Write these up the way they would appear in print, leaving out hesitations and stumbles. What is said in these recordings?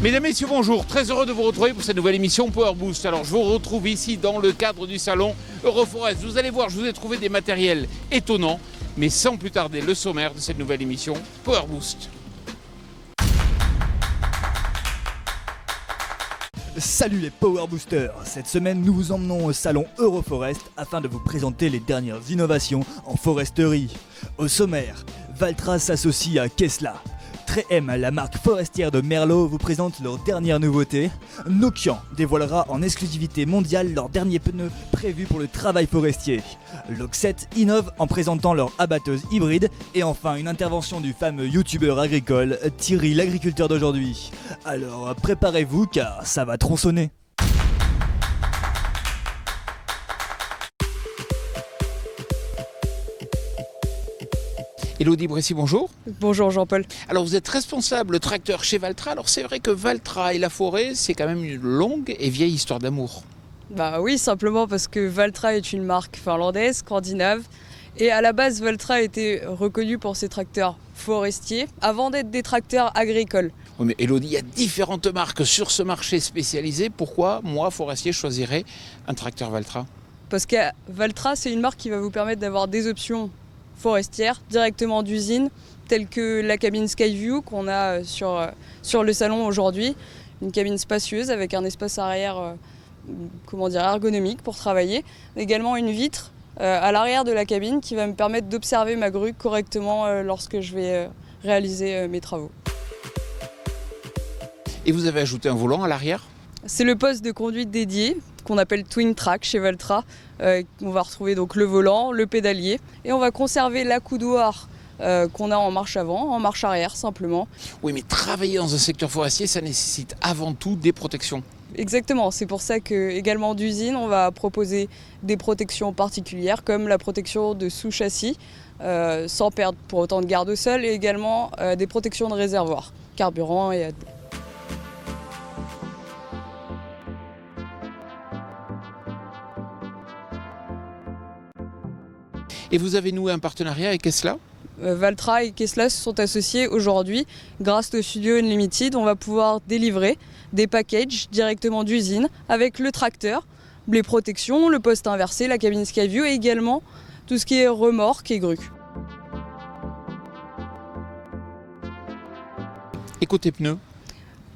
Mesdames, Messieurs, bonjour. Très heureux de vous retrouver pour cette nouvelle émission Power Boost. Alors, je vous retrouve ici dans le cadre du salon Euroforest. Vous allez voir, je vous ai trouvé des matériels étonnants. Mais sans plus tarder, le sommaire de cette nouvelle émission Power Boost. Salut les Power Boosters. Cette semaine, nous vous emmenons au salon Euroforest afin de vous présenter les dernières innovations en foresterie. Au sommaire, Valtra s'associe à Kesla. 3M, la marque forestière de Merlot, vous présente leur dernière nouveauté. Nokian dévoilera en exclusivité mondiale leur dernier pneu prévu pour le travail forestier. Loxet innove en présentant leur abatteuse hybride. Et enfin, une intervention du fameux youtubeur agricole Thierry l'agriculteur d'aujourd'hui. Alors préparez-vous car ça va tronçonner. Elodie Bressy, bonjour. Bonjour Jean-Paul. Alors vous êtes responsable tracteur chez Valtra. Alors c'est vrai que Valtra et la forêt, c'est quand même une longue et vieille histoire d'amour. Bah oui, simplement parce que Valtra est une marque finlandaise, scandinave. Et à la base, Valtra était reconnu pour ses tracteurs forestiers avant d'être des tracteurs agricoles. Oui, mais Elodie, il y a différentes marques sur ce marché spécialisé. Pourquoi moi, forestier, je choisirais un tracteur Valtra ? Parce que Valtra, c'est une marque qui va vous permettre d'avoir des options forestières directement d'usine, telles que la cabine Skyview qu'on a sur le salon aujourd'hui. Une cabine spacieuse avec un espace arrière ergonomique pour travailler. Également une vitre à l'arrière de la cabine qui va me permettre d'observer ma grue correctement lorsque je vais réaliser mes travaux. Et vous avez ajouté un volant à l'arrière ? C'est le poste de conduite dédié qu'on appelle Twin Track chez Valtra. On va retrouver donc le volant, le pédalier et on va conserver l'accoudoir qu'on a en marche avant, en marche arrière simplement. Oui, mais travailler dans un secteur forestier, ça nécessite avant tout des protections. Exactement, c'est pour ça que également d'usine, on va proposer des protections particulières comme la protection de sous-châssis, sans perdre pour autant de garde au sol, et également des protections de réservoir, carburant et AdBlue. Et vous avez noué un partenariat avec Kesla ? Valtra et Kesla se sont associés aujourd'hui. Grâce au Studio Unlimited, on va pouvoir délivrer des packages directement d'usine avec le tracteur, les protections, le poste inversé, la cabine Skyview et également tout ce qui est remorque et grue. Et côté pneus ?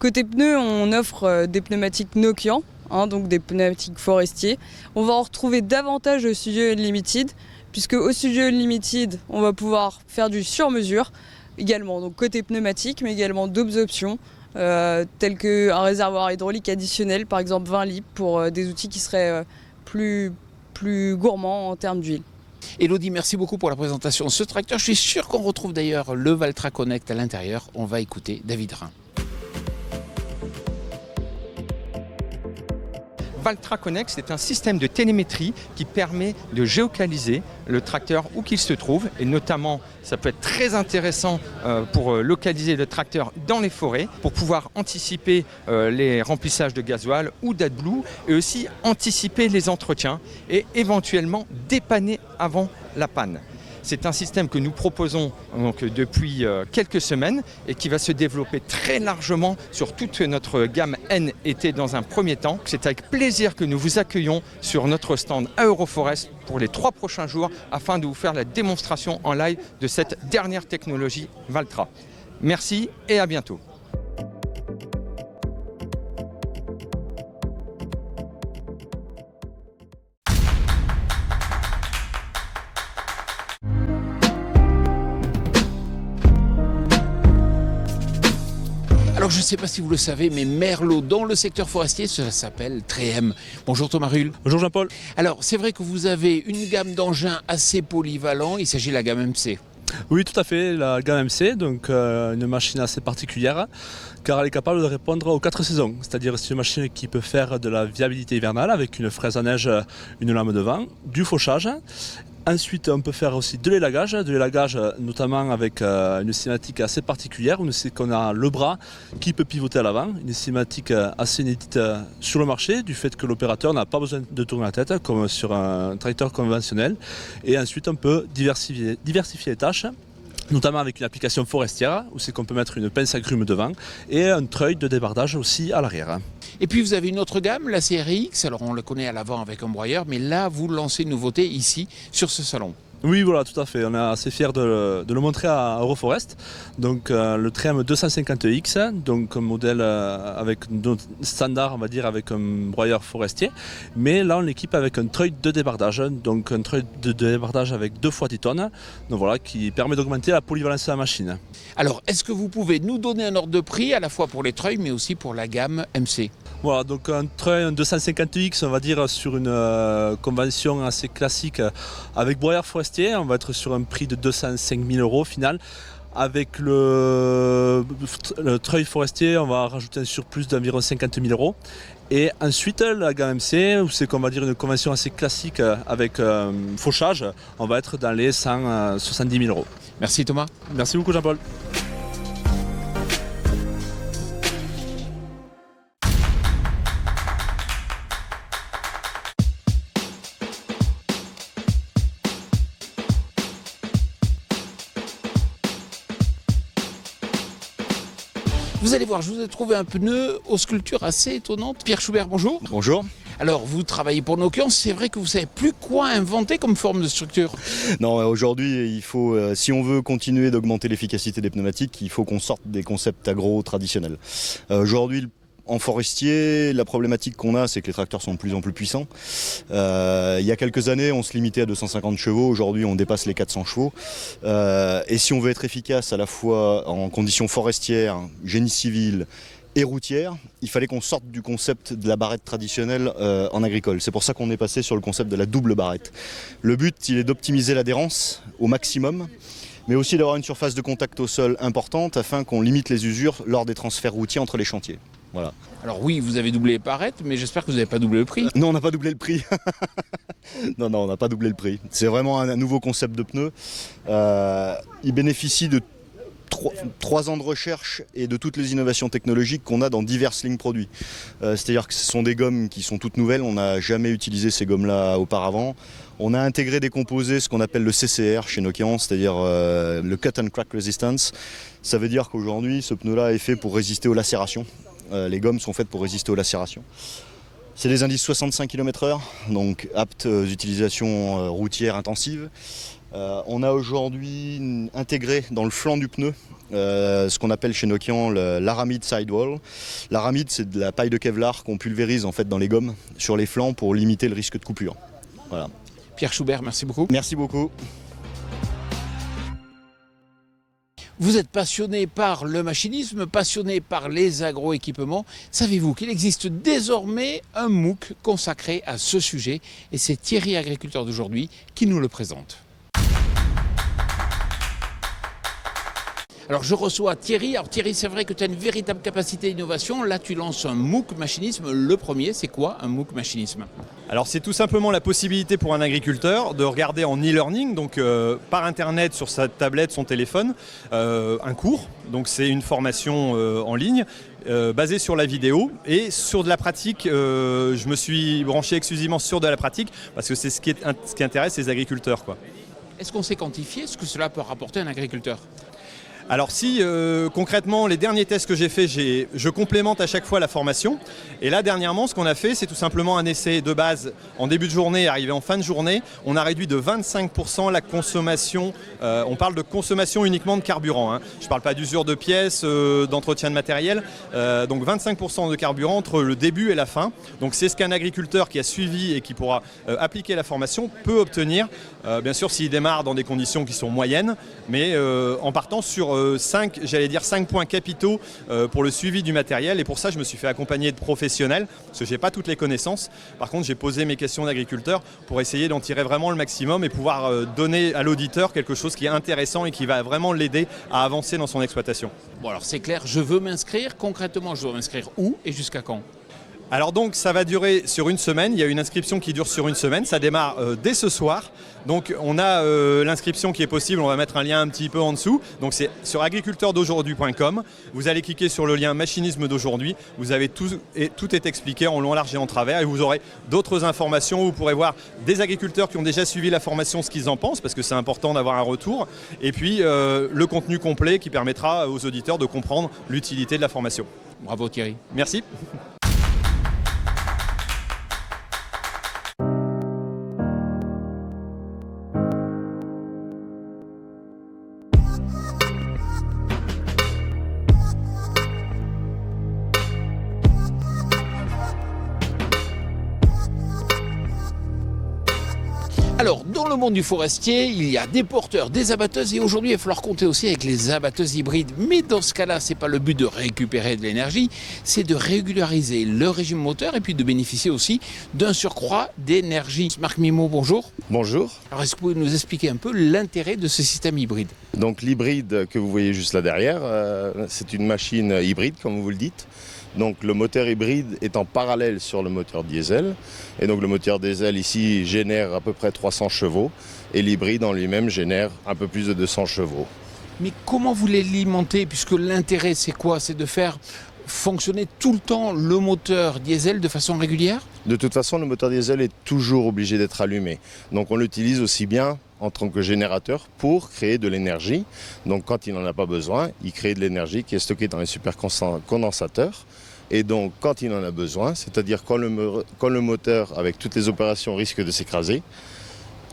Côté pneus, on offre des pneumatiques Nokian, donc des pneumatiques forestiers. On va en retrouver davantage au Studio Unlimited, puisque au Studio Unlimited, on va pouvoir faire du sur-mesure, également donc côté pneumatique, mais également d'autres options, telles qu'un réservoir hydraulique additionnel, par exemple 20 litres, pour des outils qui seraient plus gourmands en termes d'huile. Elodie, merci beaucoup pour la présentation de ce tracteur. Je suis sûr qu'on retrouve d'ailleurs le Valtra Connect à l'intérieur. On va écouter David Rhin. Valtra Connect, c'est un système de télémétrie qui permet de géolocaliser le tracteur où qu'il se trouve. Et notamment, ça peut être très intéressant pour localiser le tracteur dans les forêts, pour pouvoir anticiper les remplissages de gasoil ou d'AdBlue, et aussi anticiper les entretiens et éventuellement dépanner avant la panne. C'est un système que nous proposons donc, depuis quelques semaines et qui va se développer très largement sur toute notre gamme N et T dans un premier temps. C'est avec plaisir que nous vous accueillons sur notre stand à Euroforest pour les 3 prochains jours afin de vous faire la démonstration en live de cette dernière technologie Valtra. Merci et à bientôt. Alors je ne sais pas si vous le savez, mais Merlot dans le secteur forestier, ça s'appelle 3M. Bonjour Thomas Ruhl. Bonjour Jean-Paul. Alors c'est vrai que vous avez une gamme d'engins assez polyvalents, il s'agit de la gamme MC. Oui, tout à fait, la gamme MC, donc une machine assez particulière car elle est capable de répondre aux 4 saisons. C'est-à-dire c'est une machine qui peut faire de la viabilité hivernale avec une fraise à neige, une lame de vent, du fauchage. Ensuite, on peut faire aussi de l'élagage notamment avec une cinématique assez particulière. On sait qu'on a le bras qui peut pivoter à l'avant, une cinématique assez inédite sur le marché du fait que l'opérateur n'a pas besoin de tourner la tête comme sur un tracteur conventionnel. Et ensuite, on peut diversifier les tâches notamment avec une application forestière où c'est qu'on peut mettre une pince agrumes devant et un treuil de débardage aussi à l'arrière. Et puis vous avez une autre gamme, la série X, alors on le connaît à l'avant avec un broyeur, mais là vous lancez une nouveauté ici sur ce salon. Oui, voilà, tout à fait. On est assez fiers de le montrer à Euroforest. Donc le Trem 250X, donc un modèle avec notre standard, on va dire, avec un broyeur forestier. Mais là, on l'équipe avec un treuil de débardage, donc un treuil de débardage avec 2 fois 10 tonnes, donc voilà, qui permet d'augmenter la polyvalence de la machine. Alors, est-ce que vous pouvez nous donner un ordre de prix à la fois pour les treuils, mais aussi pour la gamme MC? Voilà, donc un treuil, un 250X, on va dire sur une convention assez classique avec broyeur forestier, on va être sur un prix de 205 000 € au final. Avec le treuil forestier, on va rajouter un surplus d'environ 50 000 €. Et ensuite, la gamme MC, où c'est qu'on va dire une convention assez classique avec fauchage, on va être dans les 170 000 €. Merci Thomas. Merci beaucoup Jean-Paul. Vous allez voir, je vous ai trouvé un pneu aux sculptures assez étonnantes. Pierre Schubert, bonjour. Bonjour. Alors, vous travaillez pour Nokian, c'est vrai que vous ne savez plus quoi inventer comme forme de structure. Non, aujourd'hui, il faut, si on veut continuer d'augmenter l'efficacité des pneumatiques, il faut qu'on sorte des concepts agro traditionnels. Aujourd'hui, en forestier, la problématique qu'on a, c'est que les tracteurs sont de plus en plus puissants. Il y a quelques années, on se limitait à 250 chevaux. Aujourd'hui, on dépasse les 400 chevaux. Et si on veut être efficace à la fois en conditions forestières, génie civil et routière, il fallait qu'on sorte du concept de la barrette traditionnelle en agricole. C'est pour ça qu'on est passé sur le concept de la double barrette. Le but, il est d'optimiser l'adhérence au maximum, mais aussi d'avoir une surface de contact au sol importante afin qu'on limite les usures lors des transferts routiers entre les chantiers. Voilà. Alors oui, vous avez doublé les barrettes, mais j'espère que vous n'avez pas doublé le prix. Non, on n'a pas doublé le prix. Non, on n'a pas doublé le prix. C'est vraiment un nouveau concept de pneu. Il bénéficie de 3 ans de recherche et de toutes les innovations technologiques qu'on a dans diverses lignes produits. C'est-à-dire que ce sont des gommes qui sont toutes nouvelles, on n'a jamais utilisé ces gommes-là auparavant. On a intégré des composés, ce qu'on appelle le CCR chez Nokian, c'est-à-dire le Cut and Crack Resistance. Ça veut dire qu'aujourd'hui, ce pneu-là est fait pour résister aux lacérations. Les gommes sont faites pour résister aux lacérations. C'est des indices 65 km/h, donc aptes aux utilisations routières intensives. On a aujourd'hui intégré dans le flanc du pneu ce qu'on appelle chez Nokian l'aramide sidewall. L'aramide, c'est de la paille de Kevlar qu'on pulvérise en fait dans les gommes sur les flancs pour limiter le risque de coupure. Voilà. Pierre Schubert, merci beaucoup. Merci beaucoup. Vous êtes passionné par le machinisme, passionné par les agroéquipements. Savez-vous qu'il existe désormais un MOOC consacré à ce sujet? Et c'est Thierry, agriculteur d'aujourd'hui, qui nous le présente. Alors je reçois Thierry. Alors Thierry, c'est vrai que tu as une véritable capacité d'innovation. Là, tu lances un MOOC machinisme. Le premier, c'est quoi un MOOC machinisme? Alors c'est tout simplement la possibilité pour un agriculteur de regarder en e-learning, donc par internet sur sa tablette, son téléphone, un cours. Donc c'est une formation en ligne basée sur la vidéo et sur de la pratique. Je me suis branché exclusivement sur de la pratique parce que c'est ce qui intéresse les agriculteurs, quoi. Est-ce qu'on sait quantifier ce que cela peut rapporter à un agriculteur? Alors si concrètement les derniers tests que j'ai faits, je complémente à chaque fois la formation. Et là dernièrement ce qu'on a fait, c'est tout simplement un essai de base en début de journée, arrivé en fin de journée. On a réduit de 25% la consommation, on parle de consommation uniquement de carburant, hein. Je ne parle pas d'usure de pièces, d'entretien de matériel. Donc 25% de carburant entre le début et la fin. Donc c'est ce qu'un agriculteur qui a suivi et qui pourra appliquer la formation peut obtenir. Bien sûr s'il démarre dans des conditions qui sont moyennes, mais en partant sur 5 points capitaux pour le suivi du matériel. Et pour ça, je me suis fait accompagner de professionnels, parce que je n'ai pas toutes les connaissances. Par contre, j'ai posé mes questions d'agriculteur pour essayer d'en tirer vraiment le maximum et pouvoir donner à l'auditeur quelque chose qui est intéressant et qui va vraiment l'aider à avancer dans son exploitation. Bon alors c'est clair, je veux m'inscrire. Concrètement, je dois m'inscrire où et jusqu'à quand? Alors donc ça va durer sur une semaine, il y a une inscription qui dure sur une semaine, ça démarre dès ce soir. Donc on a l'inscription qui est possible, on va mettre un lien un petit peu en dessous. Donc c'est sur agriculteurdaujourd'hui.com. Vous allez cliquer sur le lien machinisme d'aujourd'hui, vous avez tout est expliqué en long, en large et en travers et vous aurez d'autres informations. Vous pourrez voir des agriculteurs qui ont déjà suivi la formation, ce qu'ils en pensent, parce que c'est important d'avoir un retour. Et puis le contenu complet qui permettra aux auditeurs de comprendre l'utilité de la formation. Bravo Thierry. Merci. Alors, dans le monde du forestier, il y a des porteurs, des abatteuses et aujourd'hui, il va falloir compter aussi avec les abatteuses hybrides. Mais dans ce cas-là, ce n'est pas le but de récupérer de l'énergie, c'est de régulariser le régime moteur et puis de bénéficier aussi d'un surcroît d'énergie. Marc Mimo, bonjour. Bonjour. Alors, est-ce que vous pouvez nous expliquer un peu l'intérêt de ce système hybride? Donc l'hybride que vous voyez juste là derrière, c'est une machine hybride comme vous le dites. Donc le moteur hybride est en parallèle sur le moteur diesel. Et donc le moteur diesel ici génère à peu près 300 chevaux et l'hybride en lui-même génère un peu plus de 200 chevaux. Mais comment vous l'alimentez? Puisque l'intérêt c'est quoi? C'est de faire fonctionner tout le temps le moteur diesel de façon régulière? De toute façon, le moteur diesel est toujours obligé d'être allumé. Donc on l'utilise aussi bien en tant que générateur pour créer de l'énergie. Donc quand il n'en a pas besoin, il crée de l'énergie qui est stockée dans les supercondensateurs. Et donc quand il en a besoin, c'est-à-dire quand le moteur avec toutes les opérations risque de s'écraser,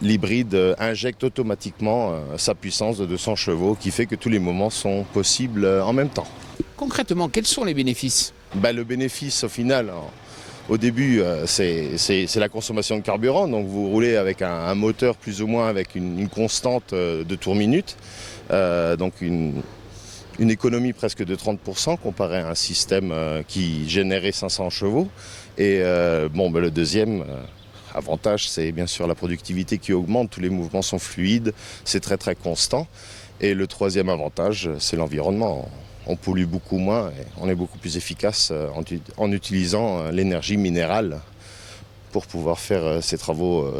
l'hybride injecte automatiquement sa puissance de 200 chevaux qui fait que tous les moments sont possibles en même temps. Concrètement, quels sont les bénéfices? Le bénéfice au final, au début, c'est la consommation de carburant. Donc vous roulez avec un moteur plus ou moins avec une constante de tours minute. Donc une économie presque de 30% comparé à un système qui générait 500 chevaux. Et le deuxième avantage, c'est bien sûr la productivité qui augmente. Tous les mouvements sont fluides, c'est très très constant. Et le troisième avantage, c'est l'environnement. On pollue beaucoup moins et on est beaucoup plus efficace en utilisant l'énergie minérale pour pouvoir faire ces travaux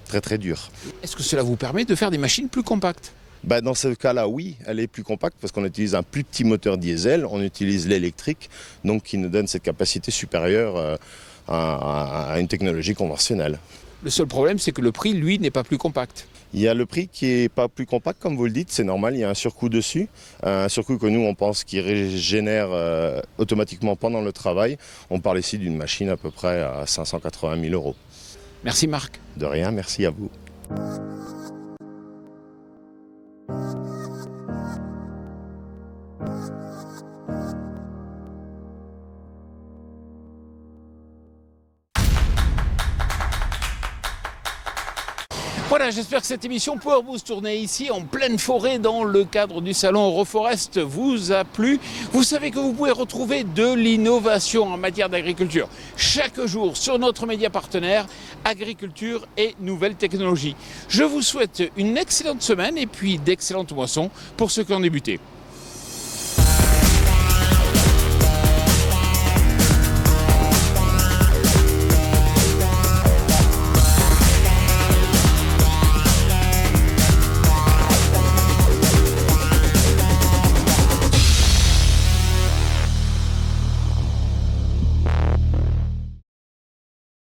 très très durs. Est-ce que cela vous permet de faire des machines plus compactes? Dans ce cas-là, oui, elle est plus compacte parce qu'on utilise un plus petit moteur diesel, on utilise l'électrique, donc qui nous donne cette capacité supérieure à une technologie conventionnelle. Le seul problème, c'est que le prix, lui, n'est pas plus compact. Il y a le prix qui n'est pas plus compact, comme vous le dites, c'est normal, il y a un surcoût dessus. Un surcoût que nous, on pense qu'il régénère automatiquement pendant le travail. On parle ici d'une machine à peu près à 580 000 €. Merci Marc. De rien, merci à vous. Voilà, j'espère que cette émission Power Boost tournée ici en pleine forêt dans le cadre du salon Euroforest vous a plu. Vous savez que vous pouvez retrouver de l'innovation en matière d'agriculture chaque jour sur notre média partenaire Agriculture et Nouvelles Technologies. Je vous souhaite une excellente semaine et puis d'excellentes moissons pour ceux qui ont débuté.